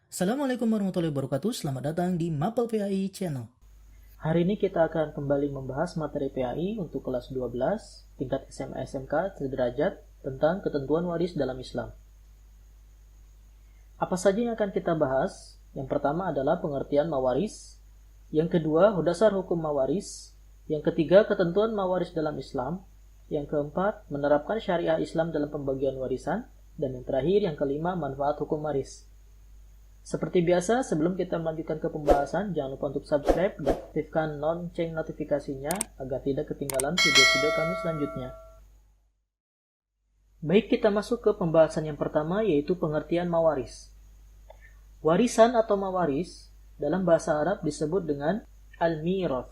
Assalamualaikum warahmatullahi wabarakatuh. Selamat datang di Mapel PAI Channel. Hari ini kita akan kembali membahas materi PAI untuk kelas 12, tingkat SMA SMK sederajat tentang ketentuan waris dalam Islam. Apa saja yang akan kita bahas? Yang pertama adalah pengertian mawaris, yang kedua dasar hukum mawaris, yang ketiga ketentuan mawaris dalam Islam, yang keempat menerapkan syariah Islam dalam pembagian warisan, dan yang terakhir yang kelima manfaat hukum waris. Seperti biasa, sebelum kita melanjutkan ke pembahasan, jangan lupa untuk subscribe dan aktifkan lonceng notifikasinya agar tidak ketinggalan video-video kami selanjutnya. Baik, kita masuk ke pembahasan yang pertama, yaitu pengertian mawaris. Warisan atau mawaris dalam bahasa Arab disebut dengan al-mirath,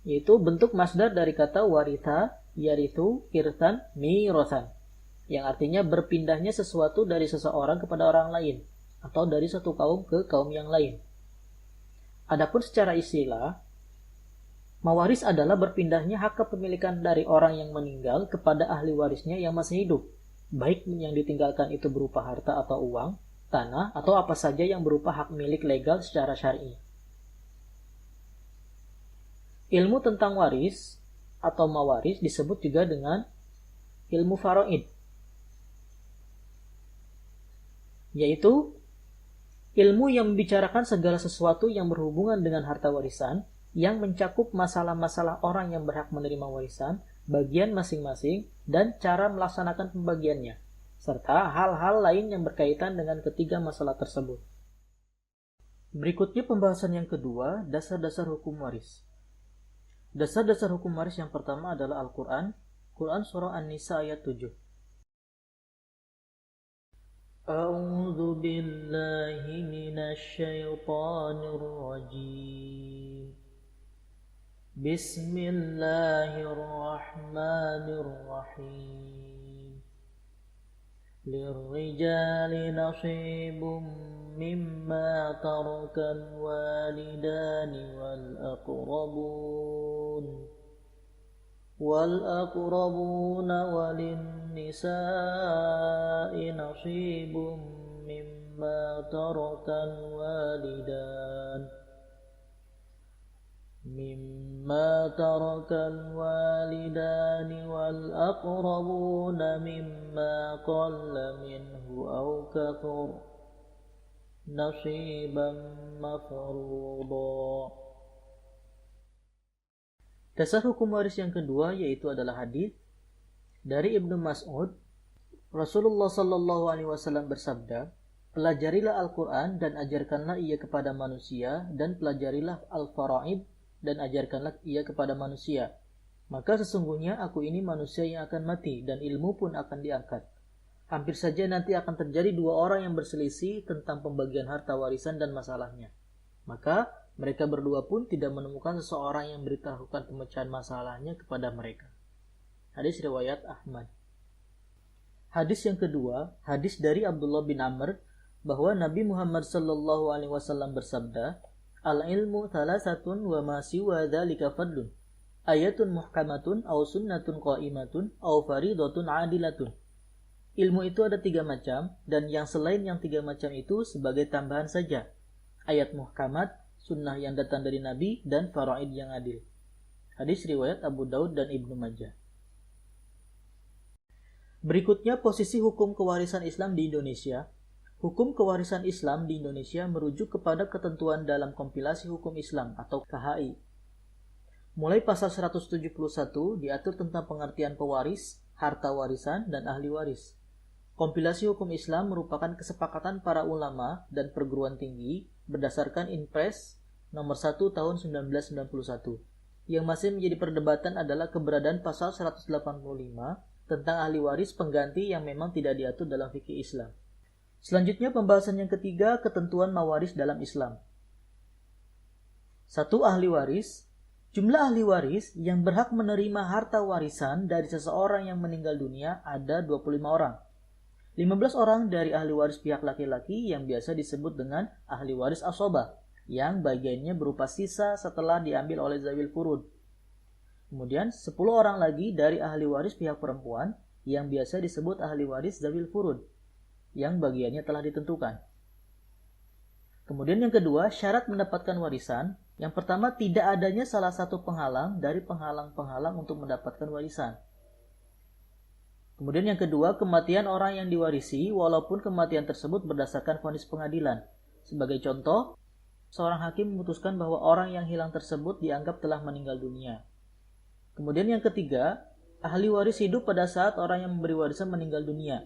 yaitu bentuk masdar dari kata waritha, yarithu, irthan, mirathan, yang artinya berpindahnya sesuatu dari seseorang kepada orang lain, atau dari satu kaum ke kaum yang lain. Adapun secara istilah, mawaris adalah berpindahnya hak kepemilikan dari orang yang meninggal kepada ahli warisnya yang masih hidup, baik yang ditinggalkan itu berupa harta atau uang, tanah, atau apa saja yang berupa hak milik legal secara syar'i. Ilmu tentang waris atau mawaris disebut juga dengan ilmu faraid, yaitu ilmu yang membicarakan segala sesuatu yang berhubungan dengan harta warisan, yang mencakup masalah-masalah orang yang berhak menerima warisan, bagian masing-masing, dan cara melaksanakan pembagiannya, serta hal-hal lain yang berkaitan dengan ketiga masalah tersebut. Berikutnya pembahasan yang kedua, dasar-dasar hukum waris. Dasar-dasar hukum waris yang pertama adalah Al-Quran, Quran Surah An-Nisa ayat 7. أعوذ بالله من الشيطان الرجيم بسم الله الرحمن الرحيم للرجال نصيب مما ترك الوالدان والأقربون وللنساء نصيب مما ترك الوالدان والأقربون مما قل منه أو كثر نصيبا مفروضا. Dasar hukum waris yang kedua yaitu adalah hadis dari Ibnu Mas'ud. Rasulullah Shallallahu Alaihi Wasallam bersabda, pelajarilah Al-Quran dan ajarkanlah ia kepada manusia, dan pelajarilah Al-Faraid dan ajarkanlah ia kepada manusia. Maka sesungguhnya aku ini manusia yang akan mati dan ilmu pun akan diangkat. Hampir saja nanti akan terjadi dua orang yang berselisih tentang pembagian harta warisan dan masalahnya. Maka mereka berdua pun tidak menemukan seseorang yang beritahukan pemecahan masalahnya kepada mereka. Hadis riwayat Ahmad. Hadis yang kedua, hadis dari Abdullah bin Amr, bahwa Nabi Muhammad sallallahu alaihi wasallam bersabda, "Al-ilmu thalathatun wa ma siwa dzalika fadlun. Ayatun muhkamatun aw sunnatun qa'imatun aw faridatun 'adilatun." Ilmu itu ada 3 macam, dan yang selain yang 3 macam itu sebagai tambahan saja. Ayat muhkamat, sunnah yang datang dari Nabi, dan faraid yang adil. Hadis riwayat Abu Daud dan Ibnu Majah. Berikutnya posisi hukum kewarisan Islam di Indonesia. Hukum kewarisan Islam di Indonesia merujuk kepada ketentuan dalam kompilasi hukum Islam atau KHI. Mulai pasal 171 diatur tentang pengertian pewaris, harta warisan, dan ahli waris. Kompilasi hukum Islam merupakan kesepakatan para ulama dan perguruan tinggi berdasarkan Inpres nomor 1 tahun 1991. Yang masih menjadi perdebatan adalah keberadaan pasal 185 tentang ahli waris pengganti yang memang tidak diatur dalam fikih Islam. Selanjutnya pembahasan yang ketiga, ketentuan mawaris dalam Islam. 1. Ahli waris. Jumlah ahli waris yang berhak menerima harta warisan dari seseorang yang meninggal dunia ada 25 orang. 15 orang dari ahli waris pihak laki-laki yang biasa disebut dengan ahli waris asobah, yang bagiannya berupa sisa setelah diambil oleh zawil furud. Kemudian 10 orang lagi dari ahli waris pihak perempuan yang biasa disebut ahli waris zawil furud, yang bagiannya telah ditentukan. Kemudian yang kedua, syarat mendapatkan warisan. Yang pertama, tidak adanya salah satu penghalang dari penghalang-penghalang untuk mendapatkan warisan. Kemudian yang kedua, kematian orang yang diwarisi walaupun kematian tersebut berdasarkan vonis pengadilan. Sebagai contoh, seorang hakim memutuskan bahwa orang yang hilang tersebut dianggap telah meninggal dunia. Kemudian yang ketiga, ahli waris hidup pada saat orang yang memberi warisan meninggal dunia.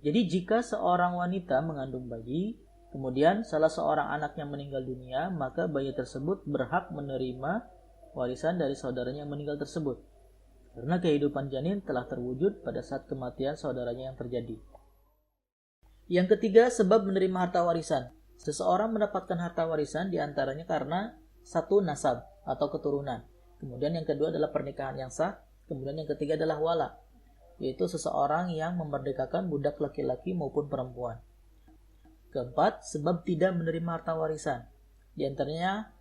Jadi jika seorang wanita mengandung bayi, kemudian salah seorang anaknya meninggal dunia, maka bayi tersebut berhak menerima warisan dari saudaranya yang meninggal tersebut. Karena kehidupan janin telah terwujud pada saat kematian saudaranya yang terjadi. Yang ketiga, sebab menerima harta warisan. Seseorang mendapatkan harta warisan diantaranya karena satu, nasab atau keturunan. Kemudian yang kedua adalah pernikahan yang sah. Kemudian yang ketiga adalah wala, yaitu seseorang yang memerdekakan budak laki-laki maupun perempuan. Keempat, sebab tidak menerima harta warisan. Di antaranya,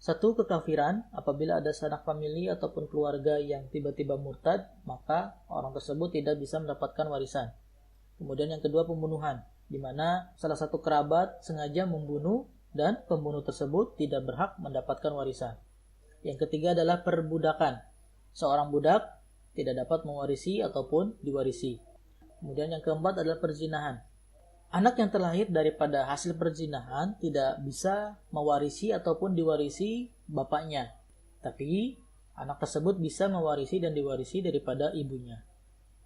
satu, kekafiran. Apabila ada sanak famili ataupun keluarga yang tiba-tiba murtad, maka orang tersebut tidak bisa mendapatkan warisan. Kemudian yang kedua, pembunuhan, di mana salah satu kerabat sengaja membunuh dan pembunuh tersebut tidak berhak mendapatkan warisan. Yang ketiga adalah perbudakan. Seorang budak tidak dapat mewarisi ataupun diwarisi. Kemudian yang keempat adalah perzinahan. Anak yang terlahir daripada hasil perzinahan tidak bisa mewarisi ataupun diwarisi bapaknya. Tapi anak tersebut bisa mewarisi dan diwarisi daripada ibunya.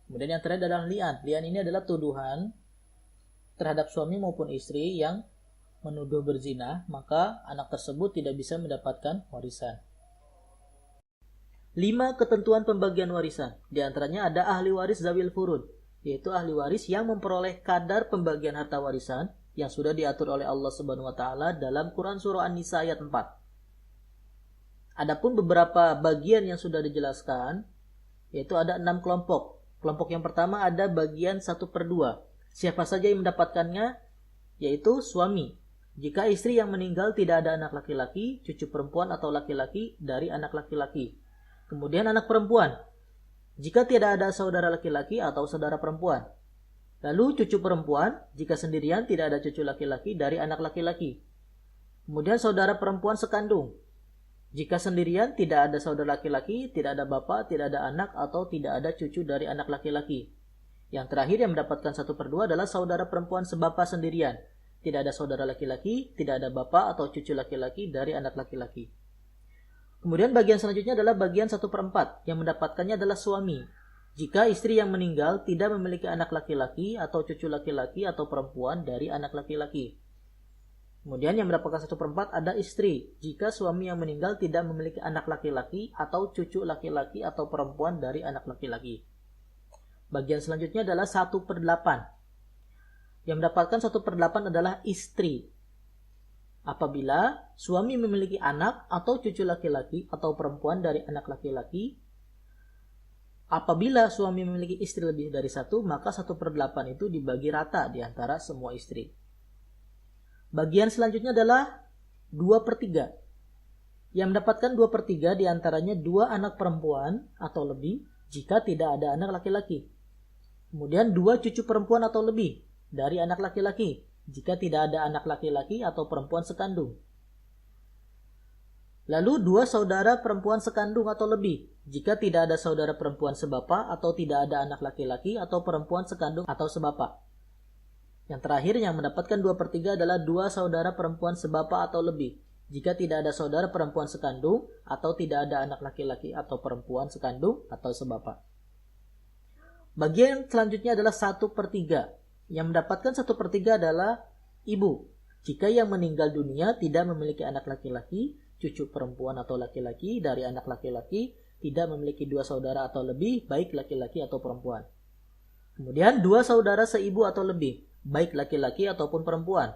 Kemudian yang terakhir adalah li'an. Li'an ini adalah tuduhan terhadap suami maupun istri yang menuduh berzina, maka anak tersebut tidak bisa mendapatkan warisan. 5 ketentuan pembagian warisan. Di antaranya ada ahli waris zawil furud, yaitu ahli waris yang memperoleh kadar pembagian harta warisan yang sudah diatur oleh Allah Subhanahu wa taala dalam Quran surah An-Nisa ayat 4. Adapun beberapa bagian yang sudah dijelaskan, yaitu ada 6 kelompok. Kelompok yang pertama ada bagian 1/2. Siapa saja yang mendapatkannya? Yaitu suami. Jika istri yang meninggal tidak ada anak laki-laki, cucu perempuan atau laki-laki dari anak laki-laki. Kemudian anak perempuan, jika tidak ada saudara laki-laki atau saudara perempuan. Lalu cucu perempuan, jika sendirian tidak ada cucu laki-laki dari anak laki-laki. Kemudian saudara perempuan sekandung. Jika sendirian tidak ada saudara laki-laki, tidak ada bapak, tidak ada anak, atau tidak ada cucu dari anak laki-laki. Yang terakhir yang mendapatkan 1/2 adalah saudara perempuan sebapa sendirian. Tidak ada saudara laki-laki, tidak ada bapak atau cucu laki-laki dari anak laki-laki. Kemudian bagian selanjutnya adalah bagian 1/4 yang mendapatkannya adalah suami. Jika istri yang meninggal tidak memiliki anak laki-laki atau cucu laki-laki atau perempuan dari anak laki-laki. Kemudian yang mendapatkan 1/4 ada istri. Jika suami yang meninggal tidak memiliki anak laki-laki atau cucu laki-laki atau perempuan dari anak laki-laki. Bagian selanjutnya adalah 1/8. Yang mendapatkan 1/8 adalah istri. Apabila suami memiliki anak atau cucu laki-laki atau perempuan dari anak laki-laki, apabila suami memiliki istri lebih dari 1, maka 1/8 itu dibagi rata di antara semua istri. Bagian selanjutnya adalah 2/3. Yang mendapatkan 2/3 di antaranya 2 anak perempuan atau lebih jika tidak ada anak laki-laki. Kemudian 2 cucu perempuan atau lebih dari anak laki-laki jika tidak ada anak laki-laki atau perempuan sekandung. Lalu 2 saudara perempuan sekandung atau lebih jika tidak ada saudara perempuan sebapa atau tidak ada anak laki-laki atau perempuan sekandung atau sebapa. Yang terakhir yang mendapatkan 2/3 adalah 2 saudara perempuan sebapa atau lebih jika tidak ada saudara perempuan sekandung atau tidak ada anak laki-laki atau perempuan sekandung atau sebapa. Bagian selanjutnya adalah 1/3. Yang mendapatkan 1/3 adalah ibu. Jika yang meninggal dunia tidak memiliki anak laki-laki, cucu perempuan atau laki-laki dari anak laki-laki, tidak memiliki 2 saudara atau lebih, baik laki-laki atau perempuan. Kemudian 2 saudara seibu atau lebih, baik laki-laki ataupun perempuan.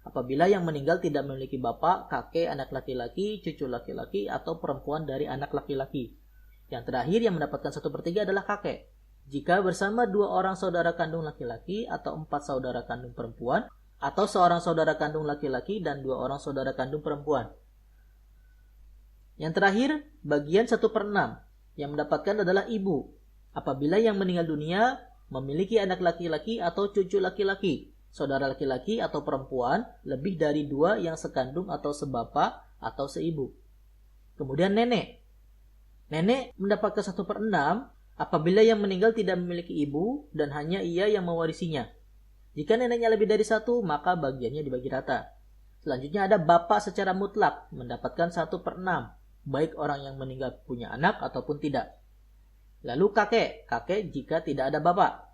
Apabila yang meninggal tidak memiliki bapak, kakek, anak laki-laki, cucu laki-laki, atau perempuan dari anak laki-laki. Yang terakhir yang mendapatkan 1/3 adalah kakek. Jika bersama 2 orang saudara kandung laki-laki atau 4 saudara kandung perempuan, atau seorang saudara kandung laki-laki dan 2 orang saudara kandung perempuan. Yang terakhir, bagian 1/6 yang mendapatkan adalah ibu. Apabila yang meninggal dunia memiliki anak laki-laki atau cucu laki-laki, saudara laki-laki atau perempuan lebih dari 2 yang sekandung atau sebapak atau seibu. Kemudian nenek. Nenek mendapatkan 1/6 apabila yang meninggal tidak memiliki ibu dan hanya ia yang mewarisinya. Jika neneknya lebih dari 1, maka bagiannya dibagi rata. Selanjutnya ada bapak secara mutlak mendapatkan 1/6, baik orang yang meninggal punya anak ataupun tidak. Lalu kakek jika tidak ada bapak.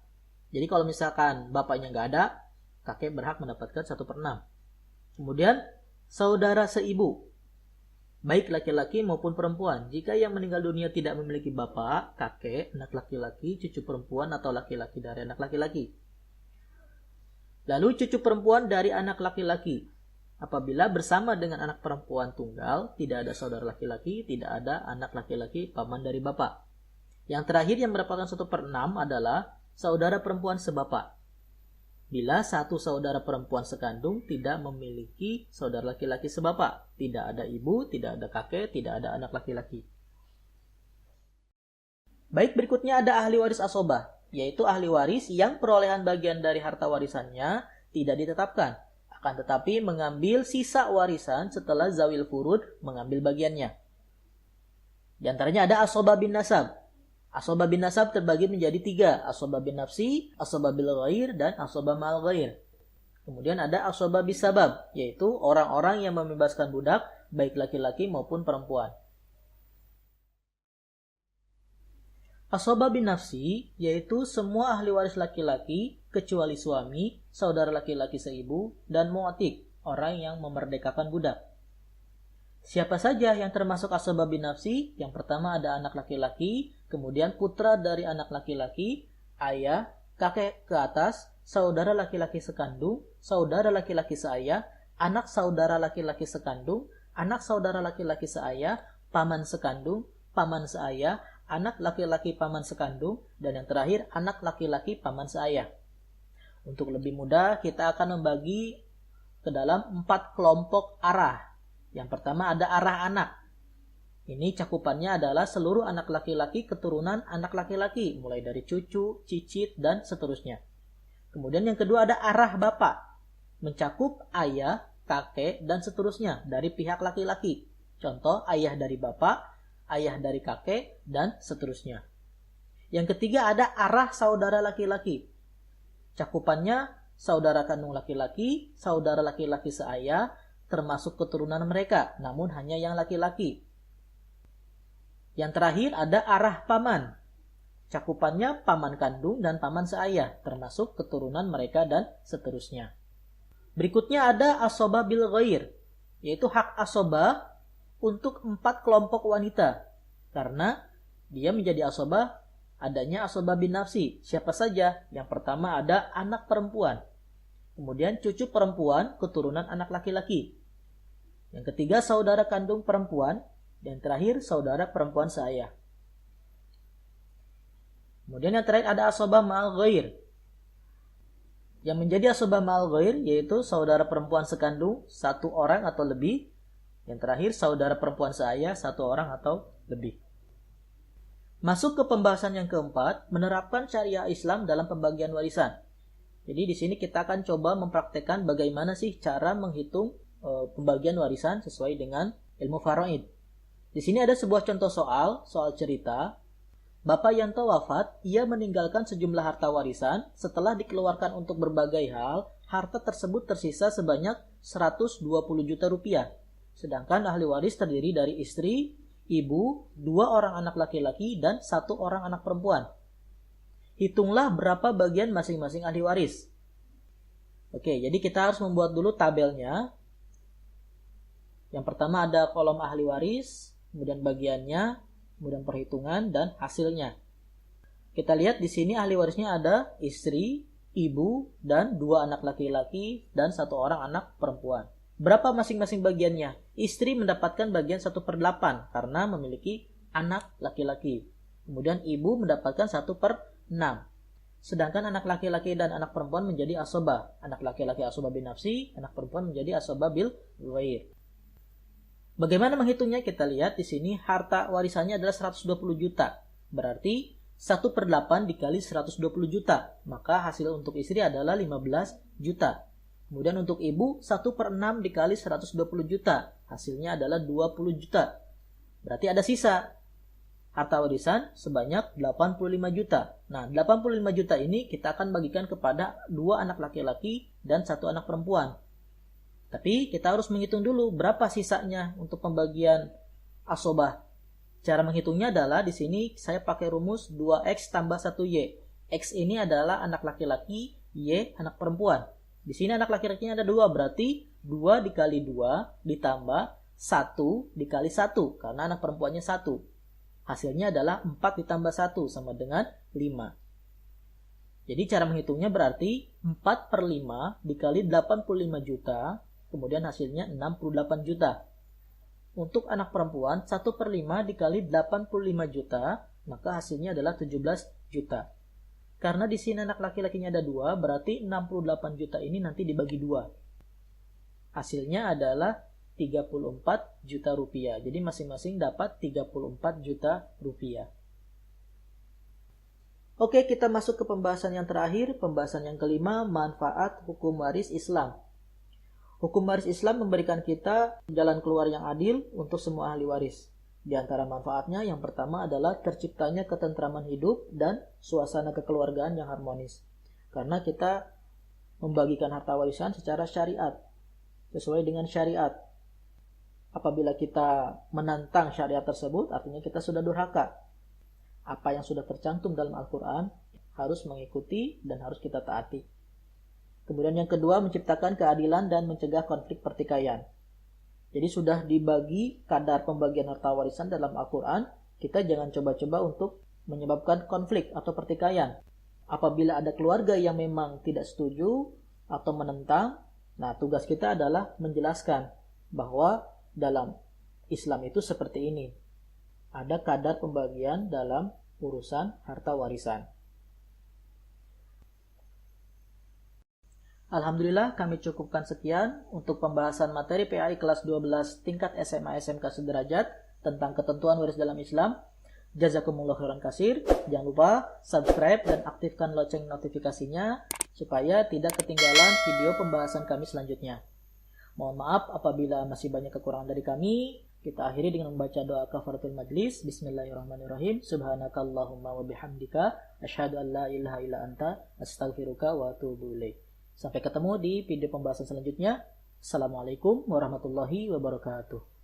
Jadi kalau misalkan bapaknya nggak ada, kakek berhak mendapatkan 1/6. Kemudian saudara seibu, baik laki-laki maupun perempuan. Jika yang meninggal dunia tidak memiliki bapak, kakek, anak laki-laki, cucu perempuan atau laki-laki dari anak laki-laki. Lalu cucu perempuan dari anak laki-laki. Apabila bersama dengan anak perempuan tunggal, tidak ada saudara laki-laki, tidak ada anak laki-laki paman dari bapak. Yang terakhir yang mendapatkan 1/6 adalah saudara perempuan sebapak. Bila satu saudara perempuan sekandung tidak memiliki saudara laki-laki sebapak, tidak ada ibu, tidak ada kakek, tidak ada anak laki-laki. Baik, berikutnya ada ahli waris asobah, yaitu ahli waris yang perolehan bagian dari harta warisannya tidak ditetapkan, akan tetapi mengambil sisa warisan setelah zawil furud mengambil bagiannya. Di antaranya ada asobah bin nasab. Asobah bin nasab terbagi menjadi 3, asobah bin nafsi, asobah bil ghair, dan asobah mal ghair. Kemudian ada asobah bis sabab, yaitu orang-orang yang membebaskan budak, baik laki-laki maupun perempuan. Asobah bin nafsi, yaitu semua ahli waris laki-laki, kecuali suami, saudara laki-laki seibu, dan mu'atik, orang yang memerdekakan budak. Siapa saja yang termasuk asobah bin nafsi? Yang pertama ada anak laki-laki, kemudian putra dari anak laki-laki, ayah, kakek ke atas, saudara laki-laki sekandung, saudara laki-laki seayah, anak saudara laki-laki sekandung, anak saudara laki-laki seayah, paman sekandung, paman seayah, anak laki-laki paman sekandung, dan yang terakhir anak laki-laki paman seayah. Untuk lebih mudah, kita akan membagi ke dalam 4 kelompok arah. Yang pertama ada arah anak. Ini cakupannya adalah seluruh anak laki-laki keturunan anak laki-laki, mulai dari cucu, cicit, dan seterusnya. Kemudian yang kedua ada arah bapak, mencakup ayah, kakek, dan seterusnya dari pihak laki-laki. Contoh, ayah dari bapak, ayah dari kakek, dan seterusnya. Yang ketiga ada arah saudara laki-laki. Cakupannya saudara kandung laki-laki, saudara laki-laki seayah, termasuk keturunan mereka, namun hanya yang laki-laki. Yang terakhir ada arah paman. Cakupannya paman kandung dan paman seayah, termasuk keturunan mereka dan seterusnya. Berikutnya ada asobah bil ghair, yaitu hak asobah untuk 4 kelompok wanita. Karena dia menjadi asobah, adanya asobah bin nafsi. Siapa saja? Yang pertama ada anak perempuan. Kemudian cucu perempuan, keturunan anak laki-laki. Yang ketiga saudara kandung perempuan. Dan terakhir saudara perempuan seayah. Kemudian yang terakhir ada asobah ma'al ghair. Yang menjadi asobah ma'al ghair yaitu saudara perempuan sekandung 1 orang atau lebih. Yang terakhir saudara perempuan seayah 1 orang atau lebih. Masuk ke pembahasan yang keempat, menerapkan syariah Islam dalam pembagian warisan. Jadi di sini kita akan coba mempraktekkan bagaimana sih cara menghitung pembagian warisan sesuai dengan ilmu faraid. Di sini ada sebuah contoh soal cerita. Bapak Yanto wafat, ia meninggalkan sejumlah harta warisan. Setelah dikeluarkan untuk berbagai hal, harta tersebut tersisa sebanyak 120 juta rupiah. Sedangkan ahli waris terdiri dari istri, ibu, 2 orang anak laki-laki, dan 1 orang anak perempuan. Hitunglah berapa bagian masing-masing ahli waris. Oke, jadi kita harus membuat dulu tabelnya. Yang pertama ada kolom ahli waris, kemudian bagiannya, kemudian perhitungan, dan hasilnya. Kita lihat di sini ahli warisnya ada istri, ibu, dan 2 anak laki-laki, dan 1 orang anak perempuan. Berapa masing-masing bagiannya? Istri mendapatkan bagian 1/8 karena memiliki anak laki-laki. Kemudian ibu mendapatkan 1/6. Sedangkan anak laki-laki dan anak perempuan menjadi asobah. Anak laki-laki asobah bin nafsi, anak perempuan menjadi asobah bil ghair. Bagaimana menghitungnya? Kita lihat di sini harta warisannya adalah 120 juta. Berarti 1/8 dikali 120 juta. Maka hasil untuk istri adalah 15 juta. Kemudian untuk ibu 1/6 dikali 120 juta. Hasilnya adalah 20 juta. Berarti ada sisa harta warisan sebanyak 85 juta. Nah, 85 juta ini kita akan bagikan kepada 2 anak laki-laki dan 1 anak perempuan. Tapi kita harus menghitung dulu berapa sisanya untuk pembagian asobah. Cara menghitungnya adalah di sini saya pakai rumus 2X tambah 1Y. X ini adalah anak laki-laki, Y anak perempuan. Di sini anak laki-lakinya ada 2, berarti 2 dikali 2 ditambah 1 dikali 1, karena anak perempuannya 1. Hasilnya adalah 4 ditambah 1 sama dengan 5. Jadi cara menghitungnya berarti 4/5 dikali 85 juta, kemudian hasilnya 68 juta. Untuk anak perempuan 1/5 dikali 85 juta, maka hasilnya adalah 17 juta. Karena di sini anak laki-lakinya ada 2, berarti 68 juta ini nanti dibagi 2. Hasilnya adalah 34 juta rupiah. Jadi masing-masing dapat 34 juta rupiah. Oke, kita masuk ke pembahasan yang terakhir, pembahasan yang kelima, manfaat hukum waris Islam. Hukum waris Islam memberikan kita jalan keluar yang adil untuk semua ahli waris. Di antara manfaatnya yang pertama adalah terciptanya ketentraman hidup dan suasana kekeluargaan yang harmonis. Karena kita membagikan harta warisan secara syariat, sesuai dengan syariat. Apabila kita menantang syariat tersebut, artinya kita sudah durhaka. Apa yang sudah tercantum dalam Al-Quran harus mengikuti dan harus kita taati. Kemudian yang kedua, menciptakan keadilan dan mencegah konflik pertikaian. Jadi sudah dibagi kadar pembagian harta warisan dalam Al-Quran, kita jangan coba-coba untuk menyebabkan konflik atau pertikaian. Apabila ada keluarga yang memang tidak setuju atau menentang, nah tugas kita adalah menjelaskan bahwa dalam Islam itu seperti ini. Ada kadar pembagian dalam urusan harta warisan. Alhamdulillah kami cukupkan sekian untuk pembahasan materi PAI kelas 12 tingkat SMA SMK sederajat tentang ketentuan waris dalam Islam. Jazakumullah khairan katsir. Jangan lupa subscribe dan aktifkan lonceng notifikasinya supaya tidak ketinggalan video pembahasan kami selanjutnya. Mohon maaf apabila masih banyak kekurangan dari kami. Kita akhiri dengan membaca doa kafaratul majlis. Bismillahirrahmanirrahim. Subhanakallahumma wa bihamdika asyhadu an la ilaha illa anta astaghfiruka wa atubu ilaik. Sampai ketemu di video pembahasan selanjutnya. Assalamualaikum warahmatullahi wabarakatuh.